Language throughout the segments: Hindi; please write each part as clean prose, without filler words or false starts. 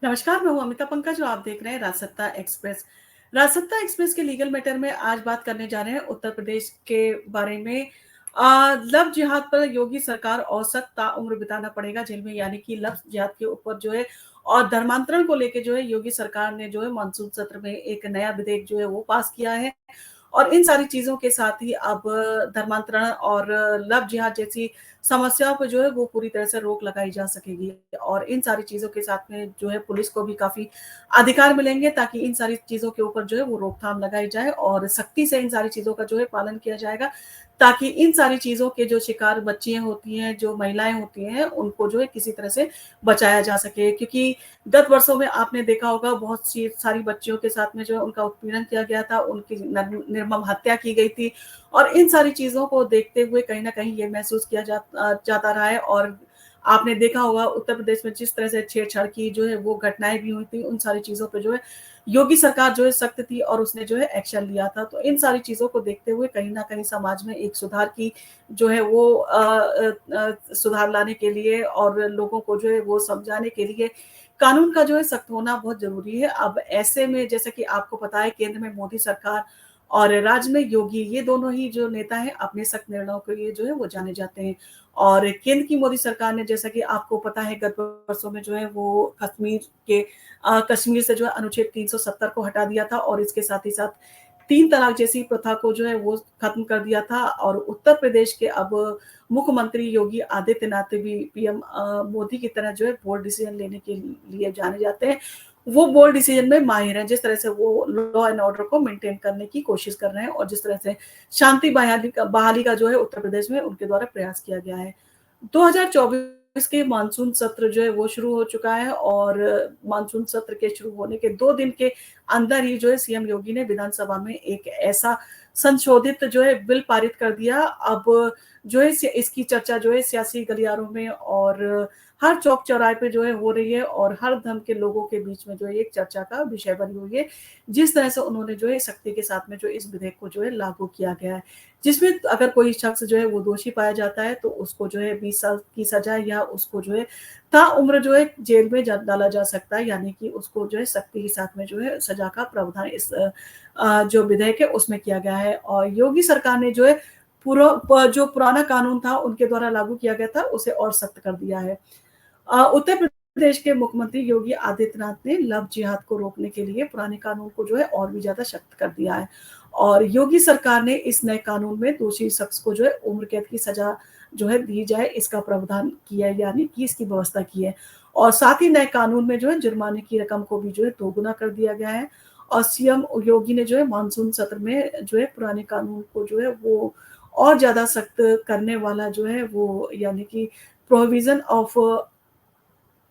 नमस्कार, मैं हूँ अमिता पंकज और आप देख रहे हैं राजसत्ता एक्सप्रेस। राजसत्ता एक्सप्रेस के लीगल मैटर में आज बात करने जा रहे हैं उत्तर प्रदेश के बारे में। लव जिहाद पर योगी सरकार औसत ताउम्र बिताना पड़ेगा जेल में, यानी कि लव जिहाद के ऊपर जो है और धर्मांतरण को लेके जो है योगी सरकार ने जो है मानसून सत्र में एक नया विधेयक जो है वो पास किया है। और इन सारी चीजों के साथ ही अब धर्मांतरण और लव जिहाद जैसी समस्याओं पर जो है वो पूरी तरह से रोक लगाई जा सकेगी। और इन सारी चीजों के साथ में जो है पुलिस को भी काफी अधिकार मिलेंगे ताकि इन सारी चीजों के ऊपर जो है वो रोकथाम लगाई जाए और सख्ती से इन सारी चीजों का जो है पालन किया जाएगा, ताकि इन सारी चीजों के जो शिकार बच्चियां होती हैं, जो महिलाएं होती हैं, उनको जो है किसी तरह से बचाया जा सके। क्योंकि गत वर्षों में आपने देखा होगा बहुत सी सारी बच्चियों के साथ में जो है उनका उत्पीड़न किया गया था, उनकी निर्मम हत्या की गई थी। और इन सारी चीजों को देखते हुए कहीं ना कहीं ये महसूस किया जाता रहा है। और आपने देखा होगा उत्तर प्रदेश में जिस तरह से छेड़छाड़ की जो है वो घटनाएं भी हुई थी, उन सारी चीजों पे जो है योगी सरकार जो है सख्त थी और उसने जो है एक्शन लिया था। तो इन सारी चीजों को देखते हुए कहीं ना कहीं समाज में एक सुधार की जो है वो सुधार लाने के लिए और लोगों को जो है वो समझाने के लिए कानून का जो है सख्त होना बहुत जरूरी है। अब ऐसे में जैसे कि आपको पता है केंद्र में मोदी सरकार और राज्य में योगी, ये दोनों ही जो नेता हैं अपने सख्त निर्णयों के लिए जो है वो जाने जाते हैं। और केंद्र की मोदी सरकार ने, जैसा कि आपको पता है, गत वर्षों में जो है वो कश्मीर से जो है अनुच्छेद 370 को हटा दिया था और इसके साथ ही साथ तीन तलाक जैसी प्रथा को जो है वो खत्म कर दिया था। और उत्तर प्रदेश के अब मुख्यमंत्री योगी आदित्यनाथ भी पीएम मोदी की तरह जो है बोल्ड डिसीजन लेने के लिए जाने जाते हैं। वो बोल्ड डिसीजन में माहिर हैं, जिस तरह से वो लॉ एंड ऑर्डर को मेंटेन करने की कोशिश कर रहे हैं और जिस तरह से शांति बहाली का जो है उत्तर प्रदेश में उनके द्वारा प्रयास किया गया है। 2024 के मानसून सत्र जो है वो शुरू हो चुका है और मानसून सत्र के शुरू होने के 2 दिन के अंदर ही जो है सीएम योगी ने विधानसभा में एक ऐसा संशोधित जो है बिल पारित कर दिया। अब जो है इसकी चर्चा जो है सियासी गलियारों में और हर चौक चौराहे पे जो है हो रही है और हर धर्म के लोगों के बीच में जो है एक चर्चा का विषय बनी हुई है। जिस तरह से उन्होंने जो है सख्ती के साथ में जो इस विधेयक को जो है लागू किया गया है, जिसमें अगर कोई शख्स जो है वो दोषी पाया जाता है तो उसको जो है 20 साल की सजा या उसको जो है ताउम्र जो है जेल में डाला जा सकता है, यानी कि उसको जो है सख्ती के साथ में जो है सजा का प्रावधान इस जो विधेयक है उसमें किया गया है। और योगी सरकार ने जो है जो पुराना कानून था उनके द्वारा लागू किया गया था उसे और सख्त कर दिया है। उत्तर प्रदेश के मुख्यमंत्री योगी आदित्यनाथ ने लव जिहाद को रोकने के लिए पुराने कानून को जो है और भी ज्यादा सख्त कर दिया है। और योगी सरकार ने इस नए कानून में दोषी शख्स को जो है उम्र कैद की सजा जो है दी जाए, इसका प्रावधान किया है, यानी कि इसकी व्यवस्था की है। और साथ ही नए कानून में जो है जुर्माने की रकम को भी जो है दोगुना कर दिया गया है। और सीएम योगी ने जो है मानसून सत्र में जो है पुराने कानून को जो है वो और ज्यादा सख्त करने वाला जो है वो, यानी कि provision of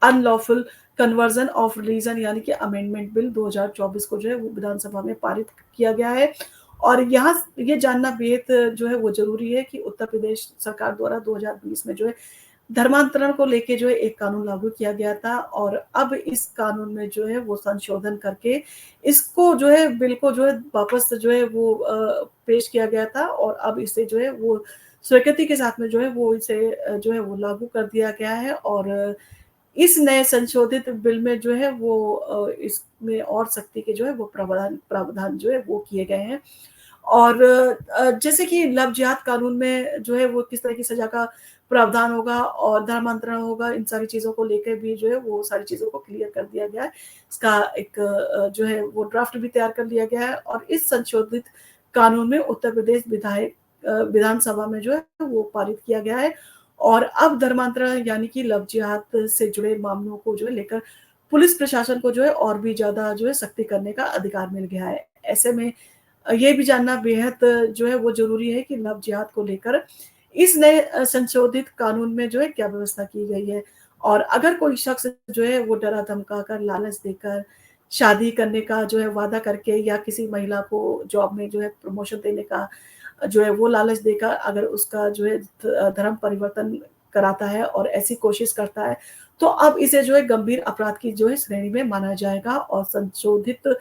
unlawful conversion of religion, यानी कि अमेंडमेंट बिल 2024 को जो है वो विधानसभा में पारित किया गया है। और यहाँ ये जानना बेहद जो है वो जरूरी है कि उत्तर प्रदेश सरकार द्वारा 2020 में जो है धर्मांतरण को लेके जो है एक कानून लागू किया गया था और अब इस कानून में जो है वो संशोधन करके इसको जो है बिल को जो है वापस जो है वो पेश किया गया था और अब इसे जो है वो स्वीकृति के साथ में जो है वो इसे जो है वो लागू कर दिया गया है। और इस नए संशोधित बिल में जो है वो इसमें और सख्ती के जो है वो प्रावधान जो है वो किए गए हैं। और जैसे कि लव जिहाद कानून में जो है वो किस तरह की सजा का प्रावधान होगा और धर्मांतरण होगा, इन सारी चीजों को लेकर भी जो है वो सारी चीजों को क्लियर कर दिया गया है। इसका एक जो है वो ड्राफ्ट भी तैयार कर लिया गया है और इस संशोधित कानून में उत्तर प्रदेश विधानसभा में जो है वो पारित किया गया है। और अब धर्मांतरण यानी कि लव जिहाद से जुड़े मामलों को जो है लेकर पुलिस प्रशासन को जो है और भी ज्यादा जो है सख्ती करने का अधिकार मिल गया है। ऐसे में ये भी जानना बेहद जो है वो जरूरी है कि लव जिहाद को लेकर इस नए संशोधित कानून में जो है क्या व्यवस्था की गई है। और अगर कोई शख्स जो है वो डरा धमका कर, लालच देकर, शादी करने का जो है वादा करके या किसी महिला को जॉब में जो है प्रमोशन देने का जो है वो लालच देकर अगर उसका जो है धर्म परिवर्तन कराता है और ऐसी कोशिश करता है तो अब इसे जो है गंभीर अपराध की जो है श्रेणी में माना जाएगा। और संशोधित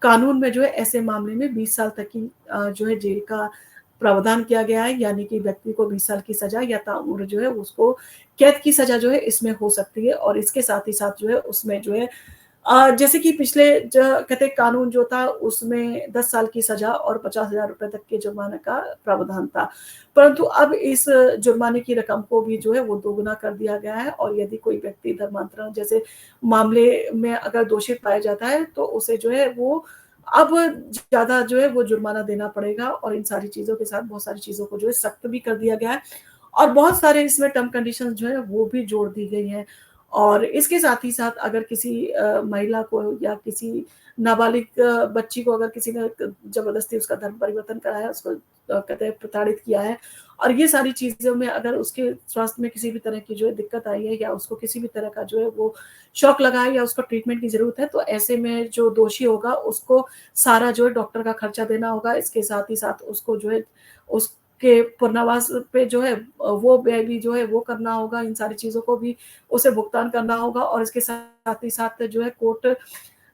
कानून में जो है ऐसे मामले में 20 साल तक की जो है जेल का प्रावधान किया गया है, यानी कि व्यक्ति को 20 साल की सजा या ताउम्र जो है उसको कैद की सजा जो है इसमें हो सकती है। और इसके साथ ही साथ जो है उसमें जो है जैसे कि पिछले ज कहते हैं कानून जो था उसमें 10 साल की सज़ा और 50,000 रुपए तक के जुर्माने का प्रावधान था। परंतु अब इस जुर्माने की रकम को भी जो है वो दोगुना कर दिया गया है और यदि कोई व्यक्ति धर्मांतरण जैसे मामले में अगर दोषी पाया जाता है तो उसे जो है वो अब ज़्यादा जो है वो जुर्माना देना पड़ेगा और इन सारी चीज़ों के साथ बहुत सारी चीज़ों को जो है सख्त भी कर दिया गया है और बहुत सारे इसमें टर्म कंडीशंस जो है वो भी जोड़ दी गई हैं। और इसके साथ ही साथ अगर किसी महिला को या किसी नाबालिग बच्ची को अगर किसी ने ज़बरदस्ती उसका धर्म परिवर्तन कराया, उसको कहते हैं प्रताड़ित किया है और ये सारी चीज़ों में अगर उसके स्वास्थ्य में किसी भी तरह की जो है दिक्कत आई है या उसको किसी भी तरह का जो है वो शॉक लगा है या उसको ट्रीटमेंट की ज़रूरत है, तो ऐसे में जो दोषी होगा उसको सारा जो है डॉक्टर का खर्चा देना होगा। इसके साथ ही साथ उसको जो है उसके पुनर्वास पे जो है वो व्यय भी जो है वो करना होगा, इन सारी चीज़ों को भी उसे भुगतान करना होगा और इसके साथ ही साथ जो है कोर्ट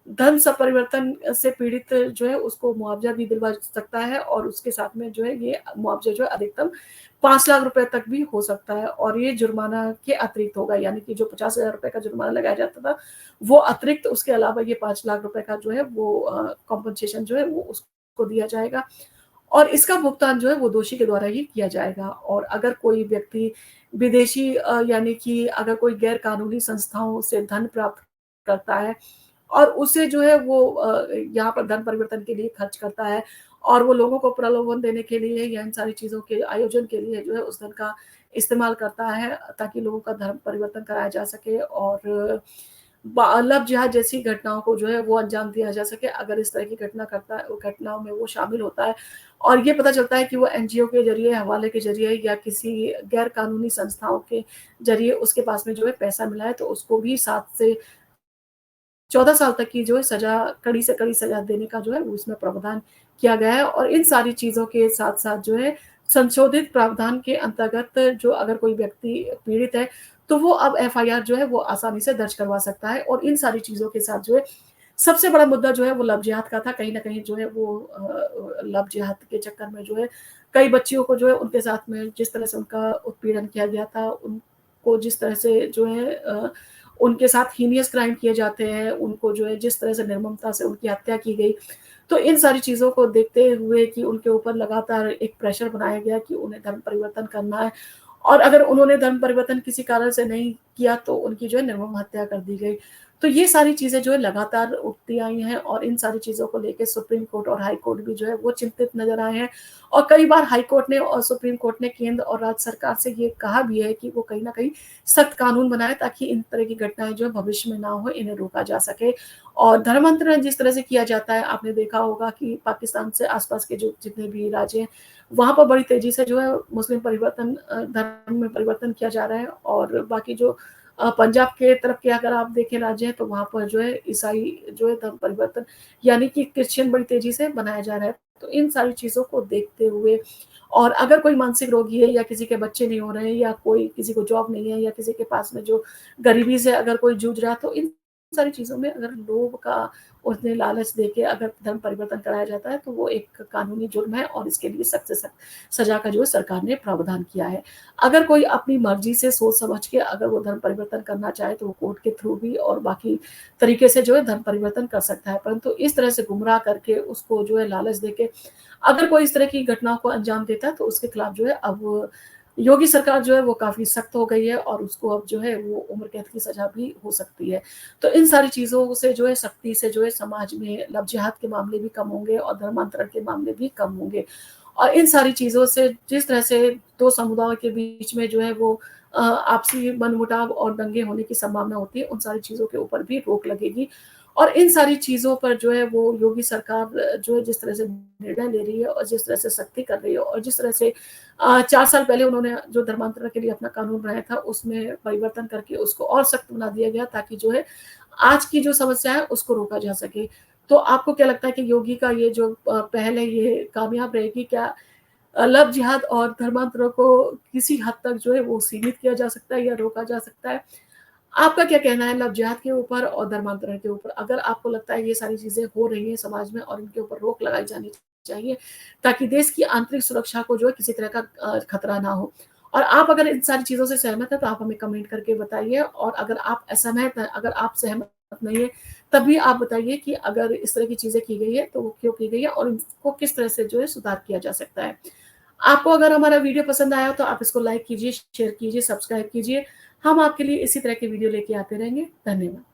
धर्म परिवर्तन से पीड़ित जो है उसको मुआवजा भी दिलवा सकता है और उसके साथ में जो है ये मुआवजा जो है अधिकतम 5 लाख रुपए तक भी हो सकता है और ये जुर्माना के अतिरिक्त होगा यानी कि जो 50,000 रुपए का जुर्माना लगाया जाता था, वो अतिरिक्त उसके अलावा ये 5 लाख रुपए का जो है वो कॉम्पेंसेशन जो है वो उसको दिया जाएगा और इसका भुगतान जो है वो दोषी के द्वारा ही किया जाएगा और अगर कोई व्यक्ति विदेशी यानी कि अगर कोई गैर कानूनी संस्थाओं से धन प्राप्त करता है और उसे जो है वो यहाँ पर धन परिवर्तन के लिए खर्च करता है और वो लोगों को प्रलोभन देने के लिए या इन सारी चीज़ों के आयोजन के लिए जो है उस धन का इस्तेमाल करता है ताकि लोगों का धर्म परिवर्तन कराया जा सके और लव जिहाद जैसी घटनाओं को जो है वो अंजाम दिया जा सके अगर इस तरह की घटना करता है घटनाओं में वो शामिल होता है और ये पता चलता है कि वो एनजीओ के ज़रिए, हवाले के ज़रिए या किसी गैर कानूनी संस्थाओं के ज़रिए उसके पास में जो है पैसा मिला है, तो उसको भी 7 से 14 साल तक की जो है सज़ा कड़ी से कड़ी सज़ा देने का जो है वो इसमें प्रावधान किया गया है और इन सारी चीज़ों के साथ-साथ जो है संशोधित प्रावधान के अंतर्गत जो अगर कोई व्यक्ति पीड़ित है, तो वो अब एफआईआर जो है वो आसानी से दर्ज करवा सकता है और इन सारी चीज़ों के साथ जो है सबसे बड़ा मुद्दा जो है वो लव जिहाद का था। कहीं न कहीं जो है वो लव जिहाद के चक्कर में जो है कई बच्चियों को जो है उनके साथ में जिस तरह से उनका उत्पीड़न किया गया था, उनको जिस तरह से जो है उनके साथ हीनियस क्राइम किए जाते हैं, उनको जो है जिस तरह से निर्ममता से उनकी हत्या की गई। तो इन सारी चीज़ों को देखते हुए कि उनके ऊपर लगातार एक प्रेशर बनाया गया कि उन्हें धर्म परिवर्तन करना है और अगर उन्होंने धर्म परिवर्तन किसी कारण से नहीं किया तो उनकी जो है निर्मम हत्या कर दी गई। तो ये सारी चीज़ें जो है लगातार उठती आई हैं और इन सारी चीज़ों को लेके सुप्रीम कोर्ट और हाई कोर्ट भी जो है वो चिंतित नज़र आए हैं और कई बार हाई कोर्ट ने और सुप्रीम कोर्ट ने केंद्र और राज्य सरकार से ये कहा भी है कि वो कहीं न कहीं सख्त कानून बनाए ताकि इन तरह की घटनाएँ जो है भविष्य में ना हो, इन्हें रोका जा सके। और धर्मांतरण जिस तरह से किया जाता है, आपने देखा होगा कि पाकिस्तान से आस-पास के जो जितने भी राज्य हैं, वहाँ पर बड़ी तेज़ी से जो है मुस्लिम धर्म में परिवर्तन किया जा रहा है और बाकी जो पंजाब के तरफ के अगर आप देखें राज्य हैं, तो वहाँ पर जो है ईसाई जो है धर्म परिवर्तन यानी कि क्रिश्चियन बड़ी तेज़ी से बनाया जा रहा है। तो इन सारी चीज़ों को देखते हुए और अगर कोई मानसिक रोगी है या किसी के बच्चे नहीं हो रहे हैं या कोई किसी को जॉब नहीं है या किसी के पास में जो गरीबी से अगर कोई जूझ रहा है, तो इन सारी चीज़ों में अगर लोभ का उसने लालच देके अगर धर्म परिवर्तन कराया जाता है, तो वो एक कानूनी जुर्म है और इसके लिए सख्त से सख्त सज़ा का जो है सरकार ने प्रावधान किया है। अगर कोई अपनी मर्ज़ी से सोच समझ के अगर वो धर्म परिवर्तन करना चाहे, तो वो कोर्ट के थ्रू भी और बाकी तरीके से जो है धर्म परिवर्तन कर सकता है। परंतु इस तरह से गुमराह करके उसको जो है लालच देके अगर कोई इस तरह की घटनाओं को अंजाम देता है, तो उसके खिलाफ जो है अब योगी सरकार जो है वो काफ़ी सख्त हो गई है और उसको अब जो है वो उम्र कैद की सज़ा भी हो सकती है। तो इन सारी चीज़ों से जो है सख्ती से जो है समाज में लव जिहाद के मामले भी कम होंगे और धर्मांतरण के मामले भी कम होंगे। और इन सारी चीज़ों से जिस तरह से 2 समुदायों के बीच में जो है वो आपसी मनमुटाव और दंगे होने की संभावना होती है, उन सारी चीज़ों के ऊपर भी रोक लगेगी। और इन सारी चीज़ों पर जो है वो योगी सरकार जो है जिस तरह से निर्णय ले रही है और जिस तरह से सख्ती कर रही है और जिस तरह से 4 साल पहले उन्होंने जो धर्मांतरण के लिए अपना कानून बनाया था, उसमें परिवर्तन करके उसको और सख्त बना दिया गया ताकि जो है आज की जो समस्या है उसको रोका जा सके। तो आपको क्या लगता है कि योगी का ये जो पहल है ये कामयाब रहेगी क्या? लव जिहाद और धर्मांतरण को किसी हद तक जो है वो सीमित किया जा सकता है या रोका जा सकता है? आपका क्या कहना है लव जिहाद के ऊपर और धर्मांतरण के ऊपर? अगर आपको लगता है ये सारी चीज़ें हो रही हैं समाज में और इनके ऊपर रोक लगाई जानी चाहिए, ताकि देश की आंतरिक सुरक्षा को जो है किसी तरह का खतरा ना हो। और आप अगर इन सारी चीज़ों से सहमत हैं, तो आप हमें कमेंट करके बताइए और अगर आप असहमत हैं, अगर आप सहमत नहीं है, तब भी आप बताइए कि अगर इस तरह की चीज़ें की गई है, तो वो क्यों की गई है और इनको किस तरह से जो है सुधार किया जा सकता है। आपको अगर हमारा वीडियो पसंद आया हो तो आप इसको लाइक कीजिए, शेयर कीजिए, सब्सक्राइब कीजिए। हम आपके लिए इसी तरह के वीडियो लेके आते रहेंगे। धन्यवाद।